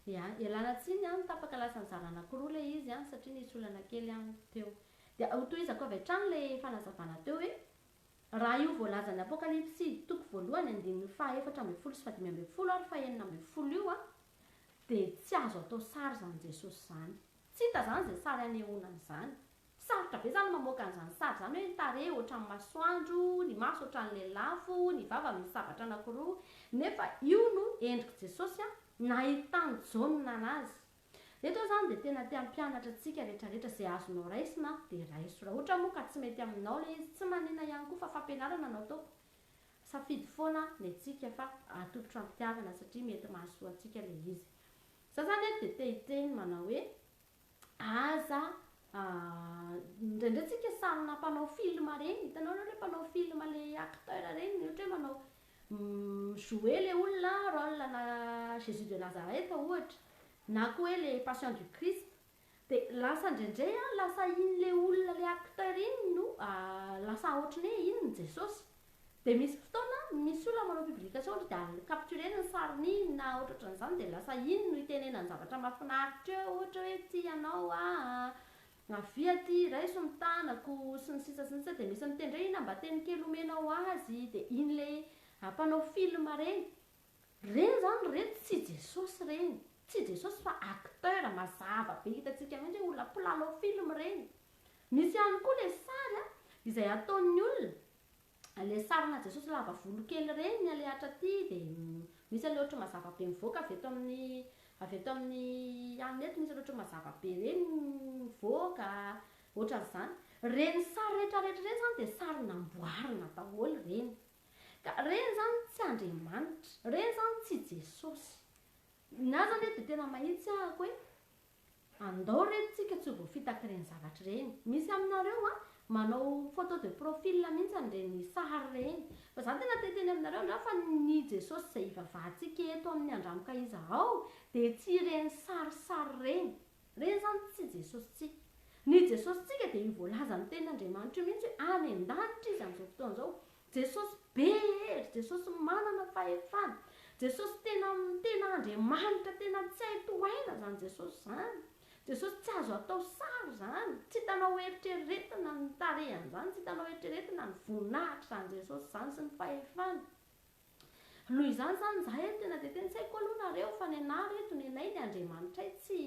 ia ialanatsiny a tapaka lasany zaranakoroa le izy a satria nisy olana kely any teo dia toizako avy hatrany le fanazavana teo hoe raha io voalazany apokalipsy toko voalohany andininy fahaefatra ambin'ny folo sy fadimy ambin'ny folo ary fahaenina ambin'ny folo io a dia tsy azo atao sary zany Jesosy zany tsy hita zany zay sary anehoanany zany sarotra be zany mamoaka an'izany sary zany hoe tare ohatran'ny masoandro ny maso ohatran'le lafo ny vava misy zavatra anankiroa nefa io no endrika Jesosy a nahitany jaonina anazy eto zany dia tena tiam-pianatra antsika rehetrarehetra zay azonao raisina dia raiso raha ohatra moa ka tsy mety aminao le izy tsy manina ihany koa fa fampianarana anao taoko safidy foana ny antsika fa atolotra amitiavana satria mety mahasoa antsika le izy za zany dia tehiteny manao hoe aza ndraindratsika sarina mpanao film reny hitanao le mpanao film le acteur reny ohatra hoe manao jouer le olona rôle na Jésus de Nazareth ohatra na koa hoe le Passion du Christ dia lasa indraindray a lasa iny le olona le acteur iny no lasa ohatrany hoe iny ny Jesosy dia misy fotoana misy olona manao publication dia capturena ny sariny iny na ohatran'izany dia lasa iny no itenenany zavatra mahafinaritra eo ohatra hoe ty ianao avia ty raiso ny tanako sy ny sisa dia misy mitendray ina mba teny kely omenao azy dia iny le mpanao film reny zany reny tsy Jesosy reny tsy Jesosy fa acteur mazava be hitantsika mihitsy hoe olona mpilalao film reny misy ihany koa le sary izay ataon'ny olona le sarina Jesosy lava volo kely reny alehatra aty dia misy ale ohatra mazava be mivoaka avy eto amin'ny aneto misy ohatra mazava be reny mivoaka ohatran'izany reny sary rehetrarehetra reny zany dia sary namboarina daholo reny ka reny zany tsy Andriamanitra reny zany tsy Jesosy na zany dia tena mahitsy ahako hoe andao renintsika tsy ho voafitaka reny zavatra reny misy aminareo manao photo de profil mihitsy reny sary reny fa zany tena teteny aminareo ndra fa ny Jesosy izay ivavahantsika eto amin'ny andramoka izao dia tsy reny sarisary reny zany tsy Jesosy tsy ny Jesosy tsika dia io voalaza ny tenin'Andriamanitra io mihitsy hoe any an-danitra izy amin'izao fotoana izao Jesosy be hery Jesosy manana fahefana Jesosy tena Andriamanitra tena tsy hay tohaina zany Jesosy zany Jesosy tsy azo atao sary zany tsy hitanao eritreretina ny tarehany zany tsy hitanao eritreretina ny voninahitra zany Jesosy zany sy ny fahefana noho izany zany zahay tena dia tena tsy haiko aloha nareo fa ny anary eto ny anay ny Andriamanitra tsy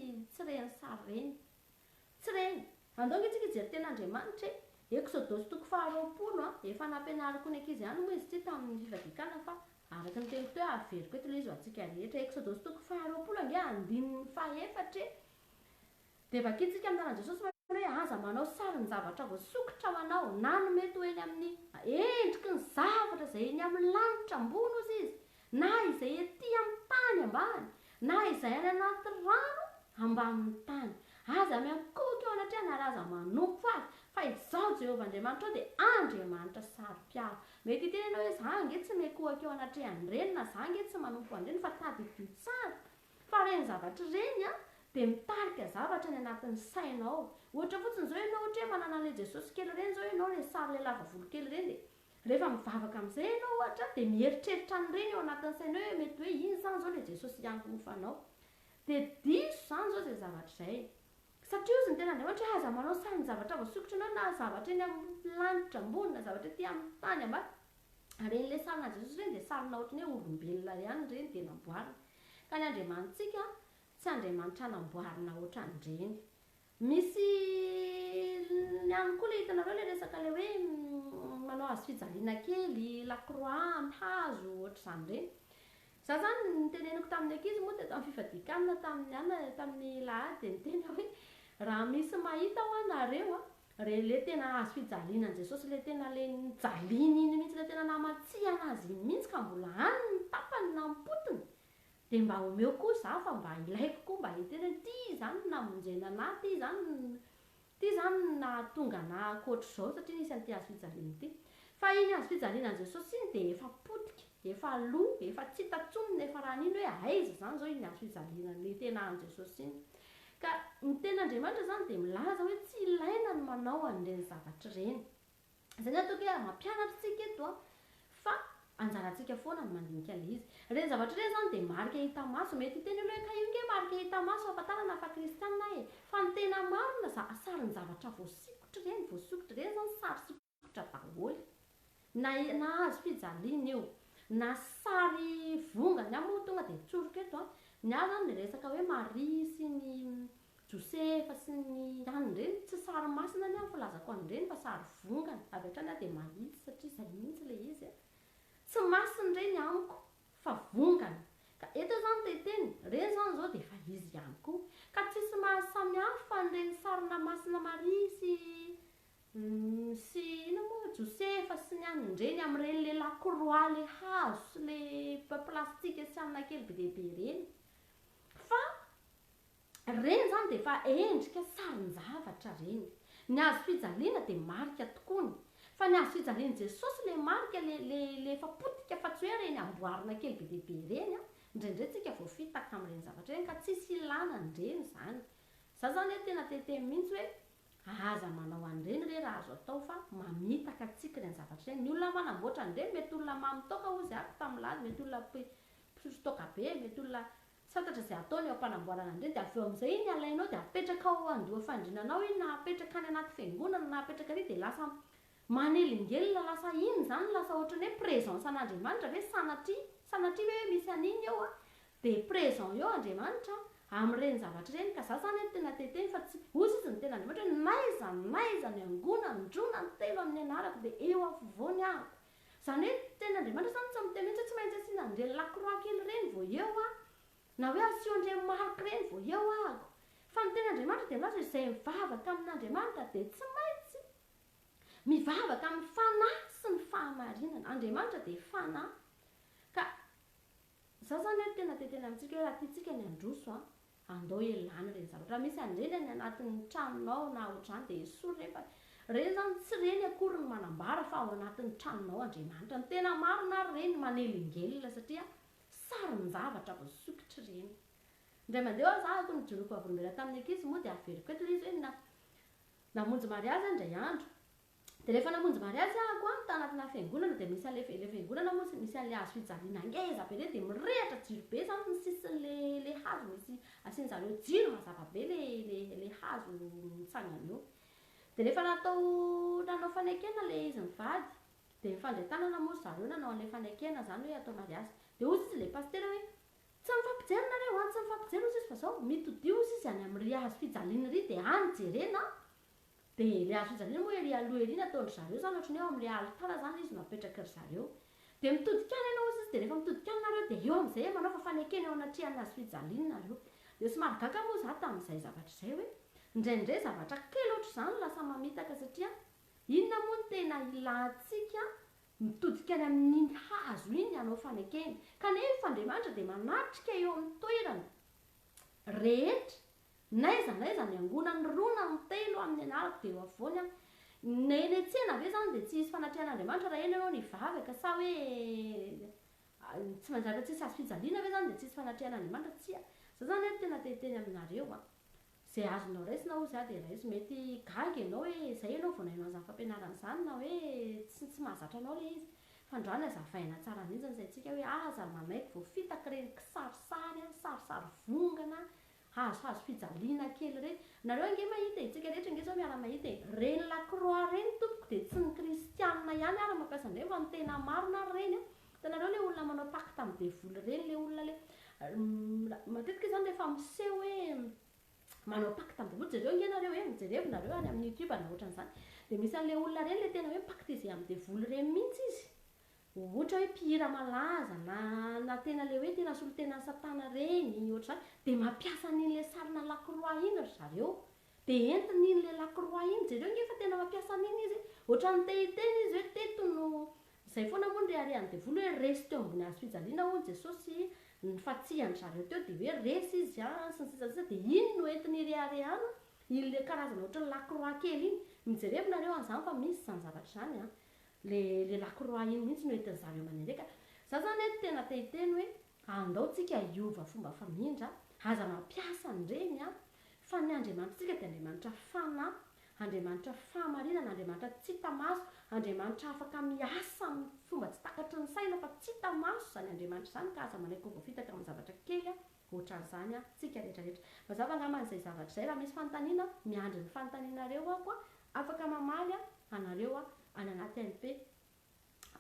reny sary reny tsy reny andao itsika ijery tena Andriamanitra Exodosy toko 20 efa nampianariko ny ankizy ihany moa izy ty tamin'ny fivadikana fa araka ny teny teo averiko eto le izy ho antsika rehetra Exodosy toko 20 ange andininy fahaefatra dia vakitsika amin'n'anan'i Jesosy hoe aza manao sary ny zavatra voasokotra manao na no mety hoeny amin'ny endriky ny zavatra izay eny amin'ny lanitra ambony ozy izy na izay ety amin'ny tany ambany na izay any anaty rano ambanin'ny tany aza miankoky eo anatrehany ary aza manompo azy fa izao Jehovah Andriamanitra ao dia Andriamanitra sary-piaro mety hitenenao hoe za nge tsy miankohaka eo anatrehany reny na za nge tsy manompo an'ireny fa tadidio tsara fa reny zavatra reny dia mitarika zavatra ny anatin'ny sainao ohatra fotsiny zao ianao ohatra hoe manana le Jesosy kely reny zao ianao le sary le lava volo kely reny dia rehefa mivavaka amin'izay ianao ohatra dia mieritreritra an'ireny eo anatin'ny sainao hoe mety hoe iny zany zao le Jesosy iankofanao dia diso zany zao zay zavatra izay satria ozy ny tena Andriamanitra hoe aza manao sary ny zavatra voasokotra anao na zavatra eny amin'ny lanitra ambony na zavatra ety amin'ny tany ambany reny le sarina Jesosy reny dia sarina ohatrany hoe olombelona ihany reny dia namboarina ka ny Andriamanitsika tsy Andriamanitra namboarina ohatran'ireny misy ihany koa le hitanareo le resaka le hoe manao hazo fijaliana kely lakroa hazo ohatr'izany reny za zany niteneniko tamin'ny ankizy moa dia tamin'ny fifadikanina tamin'ny lahady dia nitena hoe raha misy mahita ho anareo re le tena hazo fijaliana ny Jesosy le tena le nijaliany iny mihitsy le tena namatsiana azy mihitsy ka mbola any ny tapany nampotony dia mba omeo koa za fa mba ilaiko koa mba hitena ty zany namonjena na ty zany nahatonga na akoatra izao satria nisy an'ity hazo fijaliana ity fa iny hazo fijaliana ny Jesosy iny dia efa potika efa loa efa tsy tatsonina efa raha niny hoe aiza zany zao iny hazo fijaliana ny tena an' Jesosy iny ka ny ten'Andriamanitra zany dia milaza hoe tsy ilaina ny manao an'ireny zavatra ireny izany ataoko hoe mampianatra tsika eto fa anjarantsika foana ny mandinika le izy. Reny zavatra reny zany dia marika hita maso. Mety teny aloha ka io nge marika hita maso ampatarana fa kristianina e. Fa ny tena marina sarin'ny zavatra voasikotra reny zany sary sikotra daholo. Na hazo fijaliana io, na sary vongana moa tonga dia tsoroka eto a. Ny azy zany dia resaka hoe Maria sy ny Josefa sy ny an'ny reny, tsy sary masina ny filazako an'ireny fa sary vongana. Avy hatrany aho dia mahitsy satria izay mihitsy le izy. Tsy masina reny amiko fa vongana. Ka eto zany teteny, reny zany zao dia efa izy ihany koa. Ka tsisy mahasamihafa n'ireny sarina masina Maria sy ina moa Josefa sy ny an'ireny amin'ireny le lakroa le hazo sy le plastika sy anina kely be dehibe reny. Fa reny zany dia efa endrika sarin-javatra reny. Ny hazo fijaliana dia marika tokony. Fa ny hazo fijaliana Jesosy le marika le efa potika fa tsy hoe reny amboarina kely be dehibe reny a. Indraindray tsika voafitaka amin'ireny zavatra reny ka tsisy ilana n'ireny zany. Za zany hoe tena tetemy mihitsy hoe aza manao an'ireny re raha azo atao fa mamitaka antsika ireny zavatra reny. Ny olona manamboatra an'ireny mety olona mamitoka hozy ako tamin'ny lazy, mety olona mpisotoka be, mety olona satatra izay ataony eo ampanamboarana an'ireny. Dia avy eo amin'izay iny alainao dia apetraka ao andoha fandrinanao iny na apetraka any anaty fiangonana na apetraka ary dia lasa manelingelina, lasa iny zany lasa ohatran'ny hoe présence an'Andriamanitra ve sanatria hoe misy an'iny eo a dia présent eo Andriamanitra amin'ireny zavatra reny. Ka za zany tena teteny fa tsy ozy izy ny tena Andriamanitra hoe naiza ny angona ny drona ny telo amin'ny anarako dia eo afovoany ahako. Zany hoe tena Andriamanitra zany tsy miteny mihitsy tsy maintsy asiana an'ireny lakroa kely reny vao eo a, na hoe asio an'ireny marika reny vao eo ahako. Fa ny tena Andriamanitra dia milaza izay mivavaka amin'Andriamanitra dia tsy maintsy mivavaka amin'ny fanahy sy ny fahamarinana. Andriamanitra dia fanahy. Ka za zany hoe tena tetena amintsika hoe raha tiantsika ny androso a, andao elana ireny zavatra. Raha misy an'ireny any anatin'ny tranonao na ohatr'izany dia esory rehefa reny zany tsy reny akory ny manambara fa ao anatin'ny tranonao Andriamanitra. Ny tena marina ary reny manelingelina satria sarin-javatra voasikotra reny. Indray mandeha aho zahako nijoroako avolombela tamin'ny ankizy moa dia averiko eto izy hoe namonjy mariazy indray andro. Dia rehefa namonjy mariazy ahako a tanatina fiangonana dia misy an'ilay fiangonana moa misy an'ilay hazo fijaliana ngeza be reny dia mirehatra jiro be zany ny sisin'le hazo misy asian'zareo jiro mazava be le hazo mitsangana eo. Dia rehefa nanao fanekena le izy mivady dia mifandray tanana moa zareo nanao an'ilay fanekena zany hoe atao mariazy. Dia ozy izy le pastera hoe tsy mifampijery nareo any, tsy mifampijery ozy izy fa zao mitodio ozy izy any amin'ry hazo fijaliana ry dia any jerena. Dia le hazo fijaliana moa ery aloha ery nataondry zareo zany ohatrany hoe amin'ilay alitara zany izy napetraka ry zareo. Dia mitodika any ianao ozy izy dia rehefa mitodika any nareo dia eo amin'izay manao fanekena eo anatrihan'ny hazo fijaliana nareo. Dia somary gaga moa za tamin'izay zavatra izay hoe indraindray zavatra kely ohatr'izany lasa mamitaka satria inona moa ny tena ilantsika mitodika any amin'iny hazo iny hanao fanekena. Kanefa Andriamanitra dia manatrika eo amin'ny toerana rehetra. Naiza ny angonany rona ny telo amin'ny anarako dia eo afovoany a. Eny an-tsena ve zany dia tsy hisy fanatrehan'Andriamanitra raha eny ianao nivavaka sa hoe tsy manjary tsisy hazo fijaliana ve zany dia tsy hisy fanatrehan'Andriamanitra tsia. Za zany hoe tena teteny aminareo a. Izay azonao raisina ozy a dia raisy. Mety gaga ianao hoe izay ianao vao nahinao an'izany fampianarana izany na hoe tsy mahazatra anao le izy. Fa androany azavaina tsara mihitsy izay tsika hoe aza manaiky voafitaka ireny kisarisary a, sarisary vongana, hazo fijaliana kely reny. Nareo nge mahita tsika rehetra nge zao miara mahita reny lakroa reny tompoko dia tsy ny kristianina ihany ara mampiasa an'ireny fa ny tena marina reny a. Hitanareo le olona manao pacte amin'ny devoly reny, le olona le matetika izany rehefa miseho hoe manao pacte amin'ny devoly. Jereo nge nareo hoe mijerevy nareo any amin'ny YouTube na ohatran'izany. Dia misy an'ilay olona reny le tena hoe pacte izy amin'ny devoly reny mihitsy izy. Ohatra hoe mpihira malaza na tena le hoe tena solon-tena satana reny ohatr'izany dia mampiasa an'iny le sarina lakroa iny ry zareo. Dia entiny iny le lakroa iny jereo nge fa tena mampiasa an'iny izy. Ohatran'ny tehiteny izy hoe teto no izay foana moa ny reharehan'ny devoly hoe resy teo ambony hazo fijaliana hoy Jesosy ny fatsihan'ny zareo teo dia hoe resy izy a sy ny sisa dia iny no entiny reharehana iny le karazana ohatran'ny lakroa kely iny. Mijerevy nareo an'izany fa misy izany zavatra izany a. Le lakroa iny mihitsy no entin'ny zareo manendreka. Za zany hoe tena tehiteny hoe andao tsika hiova fomba famindra, aza mampiasa an'ireny a. Fa ny Andriamanitra tsika dia Andriamanitra fanahy Andriamanitra fahamarinana, Andriamanitra tsy tamaso, Andriamanitra afaka miasa amin'ny fomba tsy takatry ny saina fa tsy tamaso zany Andriamanitra zany, ka aza manaiky voafitaka amin'ny zavatra kely ohatran'izany tsika rehetrarehetra. Mazava angaman'izay zavatra izay raha misy fanontaniana miandry ny fanontanianareo ako afaka mamaly anareo any anaty MP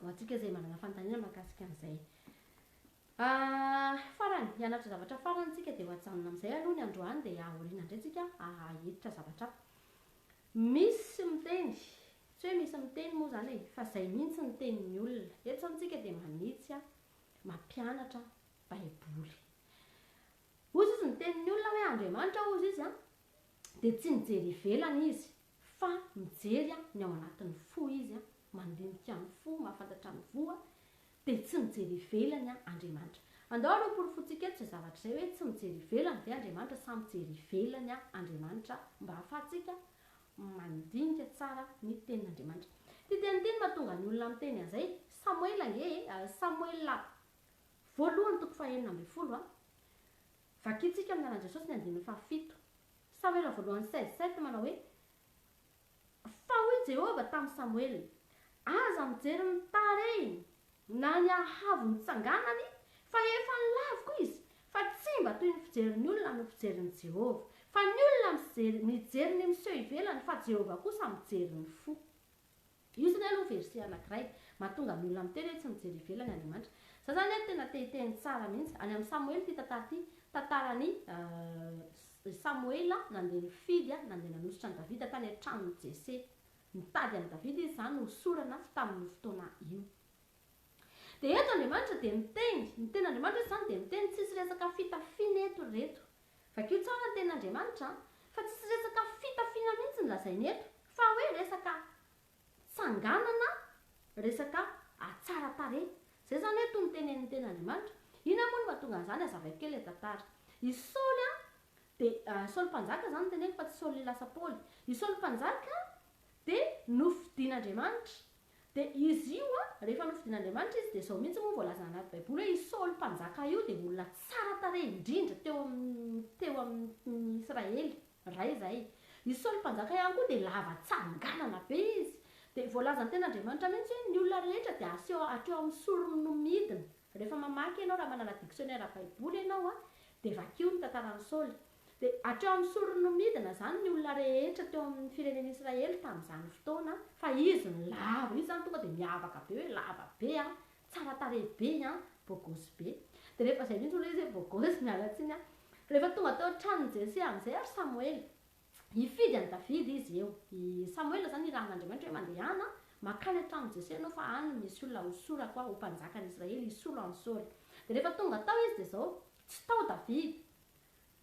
ho antsika izay manana fanontaniana mahakasika an'izay. Farany hianatra zavatra farany tsika dia ho ajanona amin'izay aloha ny androany dia aoriana indray tsika ahiditra zavatra misy miteny, tsy hoe misy miteny moa zany fa izay mihitsy ny tenin'ny olona. Eto zany tsika dia manitsy mampianatra baiboly. Ozy izy ny tenin'ny olona hoe Andriamanitra ozy izy dia tsy mijery ivelany izy fa mijery ny ao anatin'ny fo izy mandinika ny fo, mahafantatra ny voa, dia tsy mijery ivelany Andriamanitra. Andao aloha porofontsika eto izay zavatra izay hoe tsy mijery ivelany dia Andriamanitra sa mijery ivelany Andriamanitra mba ahafahantsika mandinika tsara ny tenin'Andriamanitra. Ty teniteny mahatonga ny olona miteny an'izay Samuel Samuel voalohany toko fahaenina ambin'ny folo vakitsika amin'ny anaran'i Jesosy ny andininy fahafito. Samuel voalohany 16:7 manao hoe fa hoy Jehova tamin'ny Samuel, aza mijery ny tarehiny na ny ahavo ny tsanganany fa efa nilaviko izy, fa tsy mba toy ny fijerin'ny olona no fijerin'ny Jehova, fa ny olona mijery ny miseho ivelany fa Jehova kosa mijery ny fo. Io zany aloha verset anankiray mahatonga ny olona miteny hoe tsy mijery ivelany Andriamanitra. Za zany tena teteny tsara mihitsy any amin'ny Samuel ty tantarany Samuel nandeha nifidy nandeha nanositra ny Davida tany an-tranon'ny Jese, nitady an'i Davida izy zany nosorana tamin'ny fotoana io. Dia eto Andriamanitra dia miteny Andriamanitra izy zany dia miteny tsisy resaka fitafiana eto reto. Vakio tsara ny tenin'Andriamanitra fa tsisy resaka fitafiana mihitsy ny lazainy eto fa hoe resaka tsanganana, resaka tsara tarehy. Zay zany eto ny tenin'Andriamanitra. Ina moa no mahatonga an'izany azavaiko kely tantara. I Saoly dia Saoly mpanjaka zany teneniko fa tsy Saoly lasa Paoly. I Saoly mpanjaka dia nofidian'Andriamanitra. Dia izy io rehefa nofidian'Andriamanitra izy dia izao mihitsy moa voalaza anaty baiboly hoe i Saoly mpanjaka io dia olona tsara tarehy indrindra teo amin'ny Israely ray zay. I Saoly mpanjaka ihany koa dia lava tsanganana be izy. Dia voalaza ny ten'Andriamanitra mihitsy hoe ny olona rehetra dia aseho hatreo amin'ny sorony no midina. Rehefa mamaky ianao raha manana dictionnaire baiboly ianao dia vakio ny tantaran'ny Saoly. Dia hatreo amin'ny sorony no midina zany ny olona rehetra teo amin'ny firenen'i Israely tamin'izany fotoana fa izy ny lava, izy zany tonga dia miavaka be hoe lava be tsara tarehy be bôgôsy be. Dia rehefa izay mihitsy olona izy hoe bôgôsy mialatsiny rehefa tonga tao an-tranon'i Jese amin'izay ary Samuel hifidy an'i Davida izy eo. I Samuel zany irahan'Andriamanitra hoe mandehana makany an-tranon'i Jese anao fa any misy olona hosorako ho mpanjakan'i Israely hisolo an'i Saoly. Dia rehefa tonga tao izy dia izao tsy tao Davida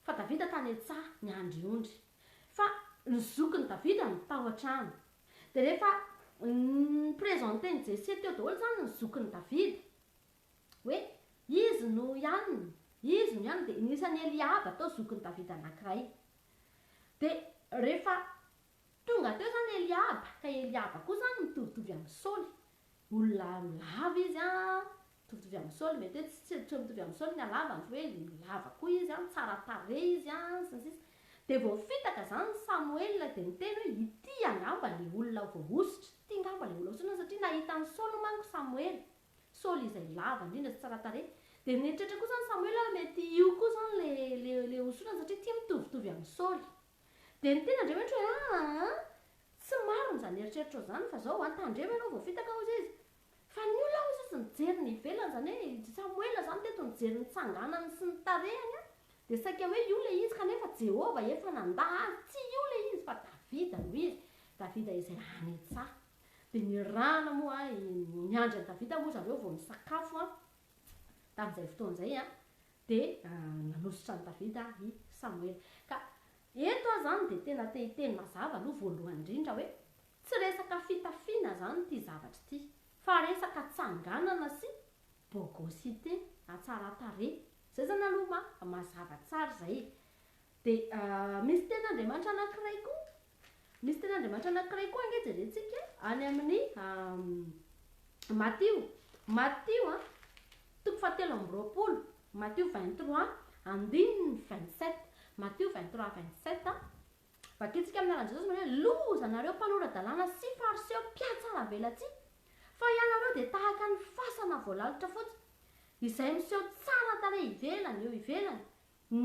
fa Davida tany an-tsaha niandriondry fa ny zokin'i Davida ny tao an-trano. Dia rehefa niprezenten'i Jese teo daholo zany ny zokin'i Davida hoe izy no ianiny dia nisan'ny Eliaba tao zokin'i Davida anankiray. Dia rehefa tonga teo zany Eliaba ka Eliaba koa zany mitovitovy amin'ny Saoly, olona lava izy mitovitovy amin'ny Saoly, mety hoe tsy mitovy amin'ny Saoly ny halavany fa hoe lava koa izy tsara tarehy izy sy ny sisa. Dia voafitaka zany Samuel dia niteny hoe ity angamba le olona voahositra, ity angamba le olona voahositra satria nahita ny Saoly manko Samuel, Saoly izay lava indrindra sy tsara tarehy. Dia nieritreritra koa zany Samuel mety io koa zany le hosorana satria tia mitovitovy amin'ny Saoly. Dia niteny Andriamanitra hoe tsy marina zany eritreritra zany fa zao tandremo ianao voafitaka ozy izy. Fa ny olona ozy izy mijery ny ivelany zany hoe Samuel zany teto mijery ny tsanganany sy ny tarehany dia saika hoe io le izy kanefa Jehova efa nandaha azy, tsy io le izy fa Davida no izy, Davida izay any an-tsaha. Dia nirahana moa niandry an'i Davida moa zareo vao misakafo tamin'izay fotoan'izay dia nanositra an'i Davida i Samuel. Ka eto zany dia tena teny mazava aloha voalohany indrindra hoe tsy resaka fitafiana zany ity zavatra ity fa resaka tsanganana sy bôgôsité tsara tarehy. Zay zany aloha mazava tsara zay. Dia misy ten'Andriamanitra anankiray koa ange jerentsika any amin'ny Matthieu toko fahatelo amby roapolo, Matthieu 23 andininy 27, Matthieu 23:27 vakitsika amin'n'anan'i jesosy hoe loza nareo mpanorad-dalàna sy fariseho mpiatsara velatsy fa ianareo dia tahaka ny fasana voalalitra fotsy izay miseho tsara tare ivelany eo ivelany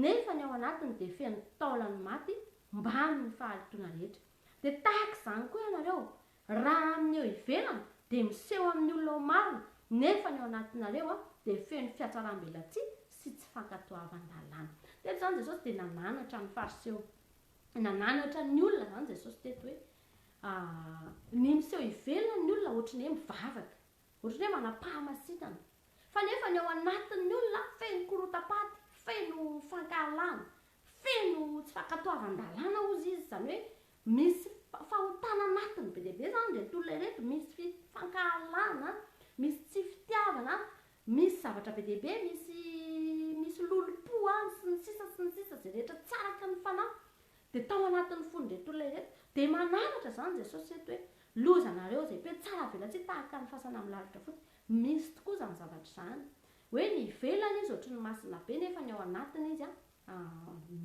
nefa ny ao anatiny dia feno taolany maty mbany fahalitoana rehetra dia tahaka izany koa ianareo raha amin'ny eo ivelany dia miseho amin'ny olona ao marina nefa ny ao anatinareo dia feno fiatsaram-belatsy sy tsy fankatoavan-dalàna. Teto zany jesosy dia nananatra ny fariseho, nananatra ny olona zany jesosy teto hoe ny miseho ivelany ny olona ohatrany hoe mivavaka, ohatrany hoe manam-pahamasitana, fa nefa ny ao anatin'ny olona feno korotapaty, feno fankahalana, feno tsy fankatoavan-dalàna ozy izy, zany hoe misy fahotana anatiny be deaibe zany reto olona reto, misy fankahalana, misy tsy fitiavana, misy zavatra be deaibe, misy lolo-po sy ny sisa zay rehetra tsaraka ny fanahy dia tao anatin'ny fony reto olona reto. Dia mananatra zany jesosy eto hoe loza nareo zay hoe tsara velatsy tahaka ny fasana amin'ny lalitra fotsy. Misy tokoa zany zavatra zany hoe ny ivelany izy ohatry ny masina be nefa ny ao anatiny izy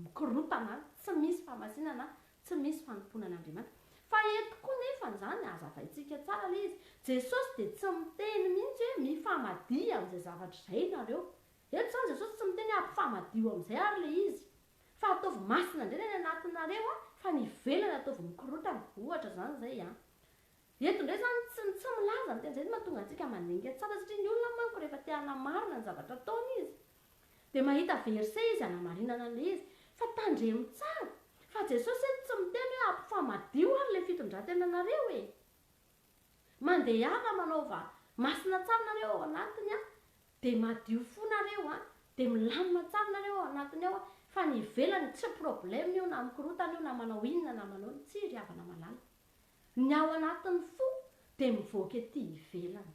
mikorotana, tsy misy fahamasinana, tsy misy fanomponan'Andriamanitra. Fa eto koa nefa zany azavaintsika tsara le izy, jesosy dia tsy miteny mihitsy hoe mifamadia amin'izay zavatra izay nareo. Eto zany jesosy tsy miteny hampifamadio amin'izay ary le izy, fa ataovy masina indray ny anatinareo fa ny ivelany ataovy mikorotana, ohatra zany zay eto indray zany tsy milaza ny teny zay mahatonga antsika mandinika tsara, satria ny olona manko rehefa te hanamarina ny zavatra ataony izy dia mahita verse izy hanamarinana le izy, fa tandremo tsara. Fa jesosy eto tsy miteny hoe hampifamadio ary le fitondrantenanareo mandeha haka manaova masina tsara nareo ao anatiny dia madio fo nareo dia milamina tsara nareo ao anatiny ao fa ny ivelany tsy problème io na mikorotana io na manao inona na manao tsy ry havana malala. Ny ao anatin'ny fo dia mivoaka ety ivelany,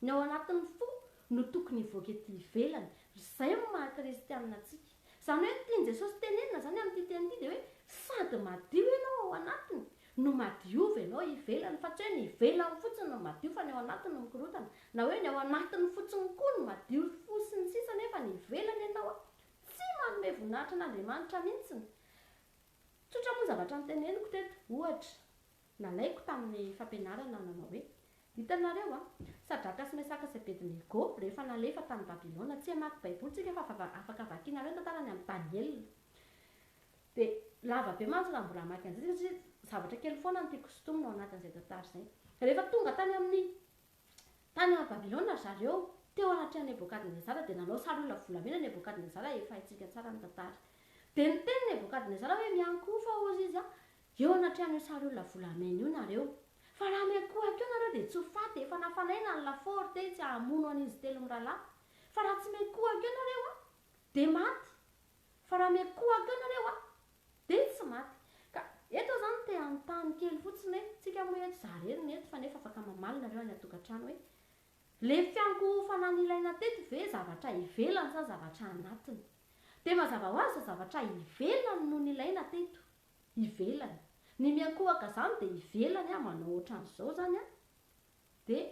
ny ao anatin'ny fo no tokony hivoaka ety ivelany. Izay no maha-kristianina antsika, zany hoe tiany jesosy tenenina zany amin'ity teny ity dia hoe sady madio ianao ao anatiny no madiova ianao ivelany, fa tsy hoe ny ivelany fotsiny no madio fa ny ao anatiny no mikorotana, na hoe ny ao anatiny fotsiny koa no madio fo sy ny sisa nefa ny ivelany ianao tsy manome voninahitra an'Andriamanitra mihitsiny. Tsotra moa zavatra niteneniko teto, ohatra nalaiko tamin'ny fampianarana nanao hoe hitanareo Sadraka sy Mesaka sy Abednego rehefa nalefa tany Babilona, tsy hamaky baiboly tsika fa afaka vakianareo tantarany amin'ny Daniel. Dia lava be mantsy raha mbola hamaky an'izay satria zavatra kely foana no tiako sintomina ao anatin'izay tantara izay. Rehefa tonga tany Babilona zareo teo anatrehan'i Nebokadnezara dia nanao sary olona volamena Nebokadnezara, efa haintsika tsara ny tantara. Dia niteny Nebokadnezara hoe miankofa ozy izy eo anatrehan'io sary olona volamena io nareo, fa raha miankohaka eo nareo dia tsy ho faty, efa nafanaina ny lafaoro te tsy hamono an'izy telo mirahalahy. Fa raha tsy miankohaka eo nareo dia maty, fa raha miankohaka eo nareo dia tsy maty. Ka eto zany te anontany kely fotsiny hoe tsika moa eto zareny eto fa nefa afaka mamaly nareo any an-tokantrano hoe le fiankohofana ilaina teto ve zavatra ivelany sa zavatra anatiny? Dia mazava ho azy zavatra ivelany no ilaina teto, ivelany. Ny miankohaka zany dia ivelany manao ohatran'izao zany dia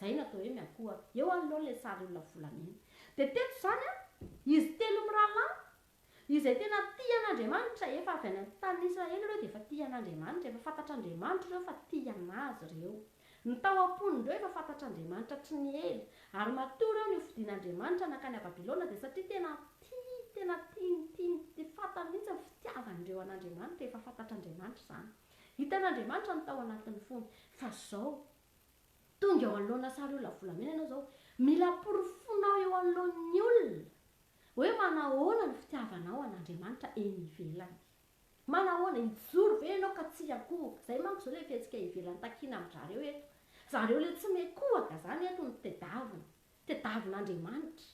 zay natao hoe miankohaka eo anoloana le sary olona volamena. Dia teto zany izy telo mirahalahy izay tena tia an'Andriamanitra, efa avy any amin'ny tany Israely ireo dia efa tia an'Andriamanitra, efa fantatr'Andriamanitra ireo fa tia anazy ireo. Ny tao am-ponindreo efa fantatr'Andriamanitra tsy ny ela, ary matoa ireo ny hofidian'Andriamanitra nakany a Babilona dia satria tena fantany mihitsy ny fitiavandreo an'Andriamanitra, efa fantatr'Andriamanitra zany. Hitan'Andriamanitra ny tao anatin'ny fony. Fa zao tonga eo anoloana sary olona volamena ianao zao, mila porofonao eo anoloan'ny olona hoe manahoana ny fitiavanao an'Andriamanitra eny ivelany, manahoana ijoro ve ianao ka tsy akohaka. Zay manko zao le fihetsika ivelany takina amin'zareo eto, zareo le tsy miakohaka zany eto ny tediavin'Andriamanitra,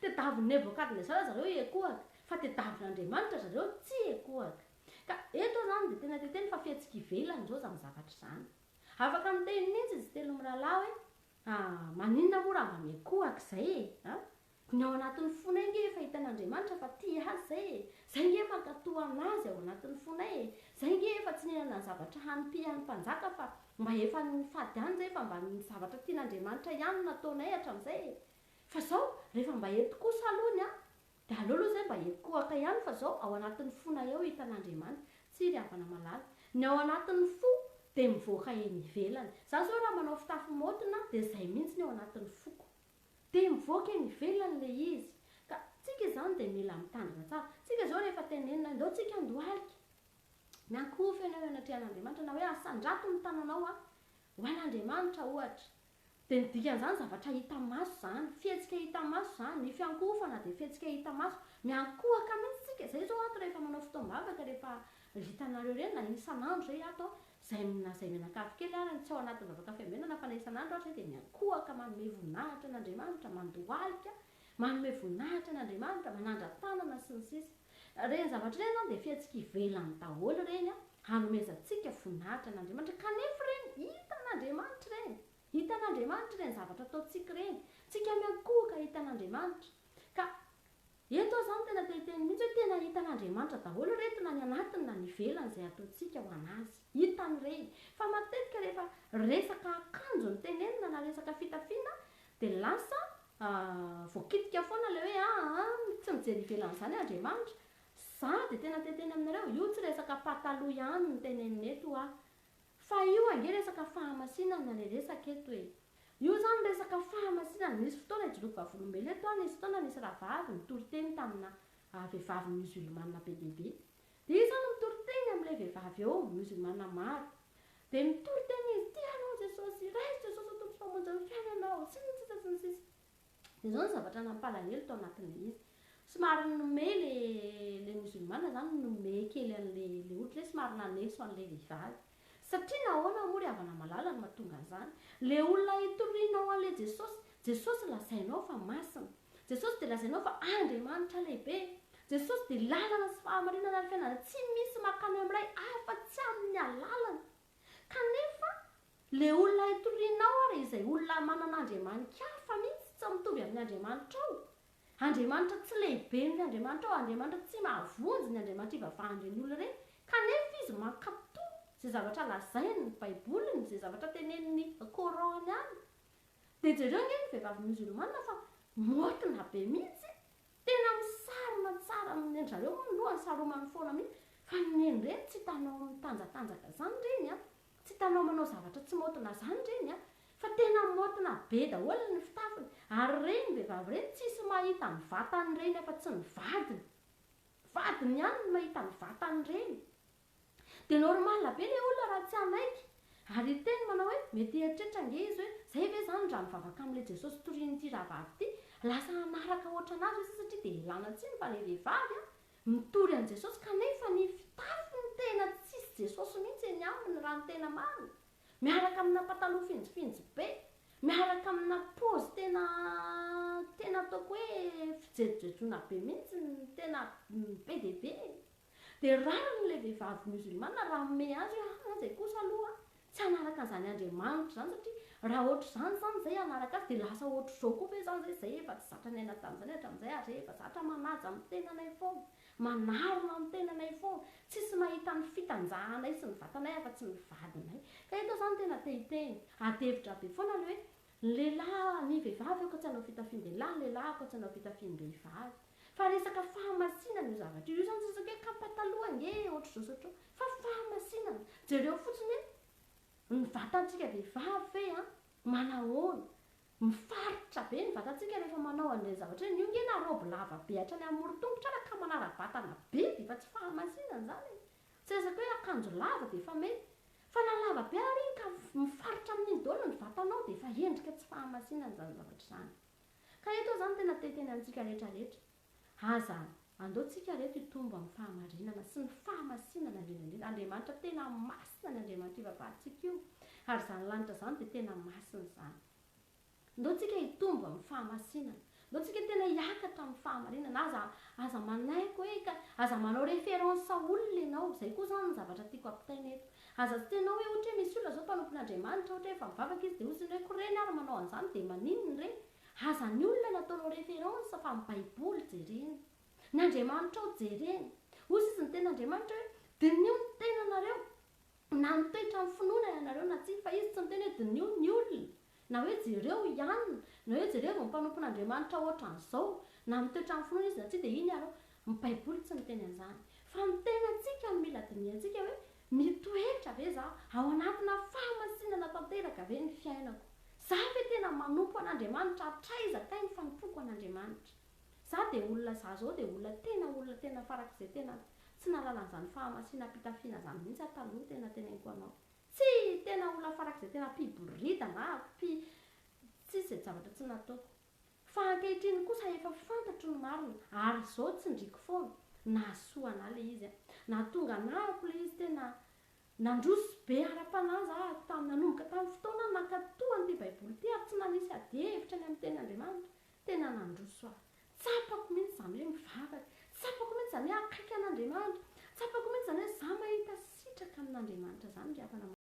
tediavin' Nebokadnezara zareo iakohaka, fa tediavin'Andriamanitra zareo tsy ekohaka. Ka eto zany dia tena teteny fa fihetsika ivelany zao zany zavatra zany. Afaka miteny mihitsy izy telo mirahalahy hoe maninona moa raha mba miakohaka izay ny ao anatin'ny fonay nge efa hitan'Andriamanitra fa tia azy zay nge mankatoa anazy ao anatin'ny fonay, zay nge efa tsy nenana ny zavatra hanimpihan'ny mpanjaka fa mba efa nifady any zay fa mba ny zavatra tian'Andriamanitra ihany nataonay hatramin'izay. Fa zao rehefa mba eto kosa alony dia aleoloha zay mba ekohaka ihany, fa zao ao anatin'ny fonay ao hitan'Andriamanitra, tsy riavana malala. Ny ao anatin'ny fo dia mivoaka eny ivelany. Zaho zao raha manao fitafy motina dia izay mihitsy ny ao anatin'ny foko, dia mivoaka eny ivelany ilay izy. Ka tsika izany dia mila mitandrina tsara. Tsika zao rehefa tenenina andao tsika andohalika, miankofa ianao anatrehan'Andriamanitra na hoe asandrato ny tananao ho an'Andriamanitra ohatra. Dia ny dikan'izany zavatra hita maso zany, fihetsika hita maso zany, ny fiankofana dia fihetsika hita maso, miankohaka mihitsy tsika. Izay zao ato rehefa manao fotoam-bavaka, rehefa hitanareo ireny na isan'andro zay ato, izay mianakavy kely ary tsy ao anatin'ny vavaka fiambinana fa na isan'andro ohatra dia miankohaka manome voninahitra an'Andriamanitra, mandohalika, manome voninahitra an'Andriamanitra, manandra-tanana sy ny sisa. Reny zavatra ireny zany dia fihetsika ivelany daholo reny hanomezantsika voninahitra an'Andriamanitra. Kanefa reny hita an'Andriamanitra reny, hita an'Andriamanitra reny zavatra ataontsika reny, tsika miankohaka hita an'Andriamanitra. Ka eto zany tena tehiteny mihitsy hoe tena hita an'Andriamanitra daholo reto, na ny anatiny na ny ivelany izay ataontsika ho anazy, hitany reny. Fa matetika rehefa resaka akanjo ny tenenina na resaka fitafiana dia lasa voakitika foana ilay hoe tsy mijery ivelany izany Andriamanitra. Za dia tena teteny aminareo, io tsy resaka pataloha ihany ny tenenina eto fa io ange resaka fahamasinana ilay resaka eto e. Io zany resaka fahamasinana. Nisy fotoana ijoroky vavolombelona eto nisy fotoana nisy rahavavy mitory teny tamina vehivavy musulmana be dehibe. Dia io zany mitory teny amin'ilay vehivavy eo musulmana maro. Dia mitory teny izy, tia anao Jesosy, ray Jesosy tompo famonjy ny fiainanao, sy ny sisa sy ny sisa. Dia zao ny zavatra nampalahelo tao anatin'ilay izy. Somary nome le musulmana zany nome kely an'ilay ohatra hoe somary naneso an'ilay vehivavy. Satria nahoana moa ry havana malala no mahatonga an'izany. Le olona hitorianao an'ilay Jesosy, Jesosy lazainao fa masina. Jesosy dia lazainao fa Andriamanitra lehibe. Jesosy dia lalana sy fahamarinana ny fiainana. Tsy misy makany amin'ilay afa-tsy amin'ny alalana. Kanefa le olona hitorianao ary izay olona manana Andriamanitra hafa mihitsy, tsy mitovy amin'ny Andriamanitra ao. Andriamanitra tsy lehibe ny Andriamanitra ao, Andriamanitra tsy mahavonjy ny Andriamanitra ivavahan'ireny olona ireny. Kanefa izy mankatoa izay zavatra lazainy ny Baiboliny, izay zavatra teneniny Korana ihany. Dia jereo nge ny vehivavy musulmana fa motina be mihitsy, tena misarona tsara amin'ny endry-zareo moa ny lohany saromany foana mihitsy. Fa ny endreny tsy hitanao mitanjatanjaka izany reny tsy hitanao manao zavatra tsy motina izany reny fa tena motina be daholo ny fitafiny. Ary reny vehivavy reny tsisy mahita ny vatany reny afa tsy ny vadiny. Vadiny ihany no mahita ny vatany reny. Dia normal be ilay olona raha tsy hanaiky. Ary teny manao hoe mety eritreritra nge izy hoe zay ve zany raha mivavaka amin'ilay Jesosy torian'ity rahavavy ity, lasa manaraka ohatry anazy izy satria dia ilana tsiny fa ilay vehivavy mitory an'i Jesosy kanefa ny fitafiny tena tsisy Jesosy mihitsy eny aminy raha ny tena marina. Miaraka amina pataloha finjifinjy be, miaraka amina pôzy tena ataoko hoe fijejojoana be mihitsy, tena be dia be. Dia rariny ilay vehivavy musulmana raha ome azy hoe zay kosa aloha tsy hanaraka an'izany Andriamanitra zany, satria raha ohatr'izany zany izay hanaraka azy dia lasa ohatr'izao koa ve zany zay efa tsy zatra ny aina tamin'izany hatramin'izay ary efa zatra manaja amin'ny tenanay foana, manarona amin'ny tenanay foana, tsisy mahita ny fitanjahanay sy ny vatanay afa-tsy ny vadinay. Ka eto zany tena tehiteny ady-hevitra be foana le hoe lehilahy ny vehivavy aoka tsy hanao fitafian-dehilahy, ny lehilahy aoka tsy hanao fitafian-behivavy. Fa resaka fahamasinana io zavatra io zany tsisy hoe kapataloha nge ohatr'izao sotra, fa fahamasinana. Jereo fotsiny ny vatantsika vehivavy manahoana, mifaritra be ny vatantsika rehefa manao an'ilay zavatra io nge na robe lava be hatrany amin'ny morotongotra ary ka manara-batana be dia efa tsy fahamasinana zany. Tsy resaka hoe akanjo lava dia efa mety, fa na lava be ary ka mifaritra amin'iny daholo ny vatanao dia efa endrika tsy fahamasinana zany zavatra izany. Ka eto zany tena tehiteny amintsika rehetrarehetra. Aza andaontsika rehetra hitombo amin'ny fahamarinana sy ny fahamasinana indrindra. Andriamanitra tena masina ny Andriamanitra ivavahantsika io, ary izany lanitra izany dia tena masina izany. Andaontsika hitombo amin'ny fahamasinana, andaontsika tena hiakatra amin'ny fahamarinana. Aza manaiko hoe aza manao référence olona ianao. Izay koa zany ny zavatra tiako ampitaina eto. Aza tsy tenao hoe ohatra hoe misy olona zao mpanompon'Andriamanitra ohatra hoe efa mivavaka izy dia hoziny hoe koreny ary manao an'izany dia maninona reny. Aza ny olona nataonao référence fa amin'ny Baiboly jereny, ny Andriamanitra ao jereny. Hozy izy ny ten'Andriamanitra hoe dinio ny tenanareo na mitoetra amin'ny finoana ianareo na tsy, fa izy tsy miteny hoe dinio ny olona, na hoe jereo ihany, na hoe jereo vao mpanompon'Andriamanitra ohatran'izao, na mitoetra amin'ny finoana izy na tsy dia iny ianao. Ny Baiboly tsy miteny an'izany. fa ny tenantsika ny mila diniantsika hoe mitoetra ve za ao anatina fahamasinana tanteraka ve ny fiainako, za fe tena manompo an'Andriamanitra atraizakainy fa nipoko an'Andriamanitra. Za de olona za zao de olona tena farak'izay tena tsy nalalan'izany fahamasina pitafiana zany mihitsy taloha tena teneniko anao. Tsy tena olona farak'izay tena mpiborita na tsisy zay zavatra tsy nataoko. Fa ankehitriny kosa efa fantatro ny marina ary zao tsindriko foana nahasoana le izy na tonga anahako le izy tena nandroso be ara-panahy za tamin'ny nanomboka tamin'ny fotoana nankatoan'ity baiboly ty ary tsy nanisy ady hevitra ny amin'ny tenin'Andriamanitra, tena nandroso aho. Tsapako mihitsy zany hoe mivavaka, tsapako mihitsy zany hoe akaiky an'Andriamanitra, tsapako mihitsy zany hoe za mahita sitraka amin'Andriamanitra zany ry havana.